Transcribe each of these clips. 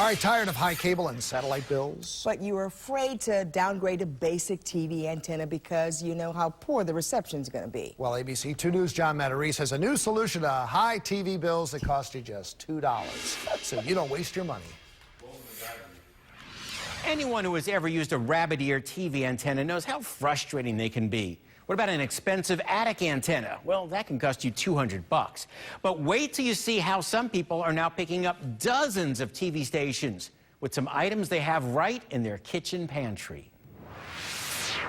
All right, tired of high cable and satellite bills? But you were afraid to downgrade to basic TV antenna because you know how poor the reception's going to be. Well, ABC 2 News' John Matarese has a new solution to high TV bills that cost you just $2, so you don't waste your money. Anyone who has ever used a rabbit ear TV antenna knows how frustrating they can be. What about an expensive attic antenna? Well, that can cost you $200. But wait till you see how some people are now picking up dozens of TV stations with some items they have right in their kitchen pantry.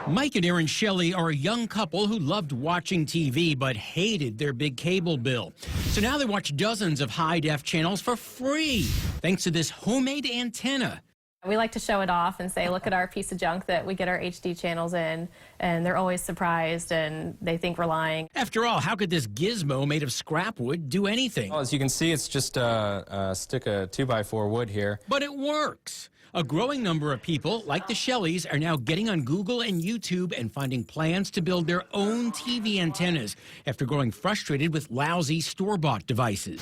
Mike and Erin Shelley are a young couple who loved watching TV but hated their big cable bill. So now they watch dozens of high-def channels for free, thanks to this homemade antenna. We like to show it off and say, look at our piece of junk that we get our HD channels in, and they're always surprised and they think we're lying. After all, how could this gizmo made of scrap wood do anything? Well, as you can see, it's just a stick of 2x4 wood here. But it works. A growing number of people, like the Shelleys, are now getting on Google and YouTube and finding plans to build their own TV antennas after growing frustrated with lousy store-bought devices.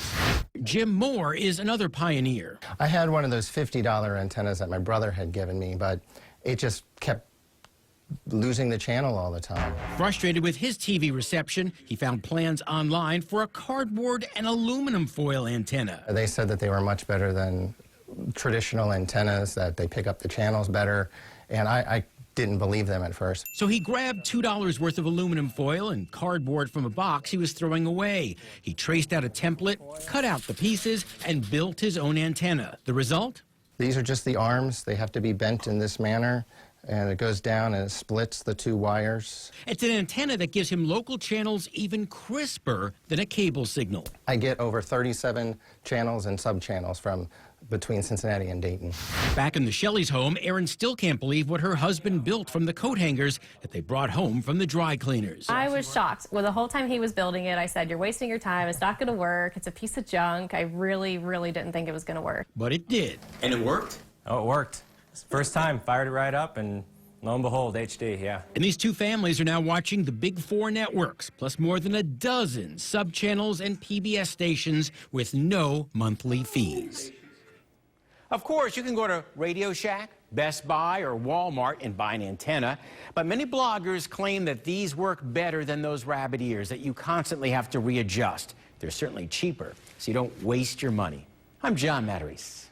Jim Moore is another pioneer. I had one of those $50 antennas that my brother had given me, but it just kept losing the channel all the time. Frustrated with his TV reception, he found plans online for a cardboard and aluminum foil antenna. They said that they were much better than traditional antennas, that they pick up the channels better, and I didn't believe them at first. So he grabbed $2 worth of aluminum foil and cardboard from a box he was throwing away. He traced out a template, cut out the pieces, and built his own antenna. The result? These are just the arms. They have to be bent in this manner, and it goes down and it splits the two wires. It's an antenna that gives him local channels even crisper than a cable signal. I get over 37 channels and sub-channels from between Cincinnati and Dayton. Back in the Shelleys' home, Erin still can't believe what her husband built from the coat hangers that they brought home from the dry cleaners. I was shocked. Well, the whole time he was building it, I said, you're wasting your time. It's not going to work. It's a piece of junk. I really, really didn't think it was going to work. But it did. And it worked? Oh, it worked. First time, fired it right up, and lo and behold, HD, yeah. And these two families are now watching the Big Four networks, plus more than a dozen sub-channels and PBS stations with no monthly fees. Of course, you can go to Radio Shack, Best Buy, or Walmart and buy an antenna, but many bloggers claim that these work better than those rabbit ears that you constantly have to readjust. They're certainly cheaper, so you don't waste your money. I'm John Matarese.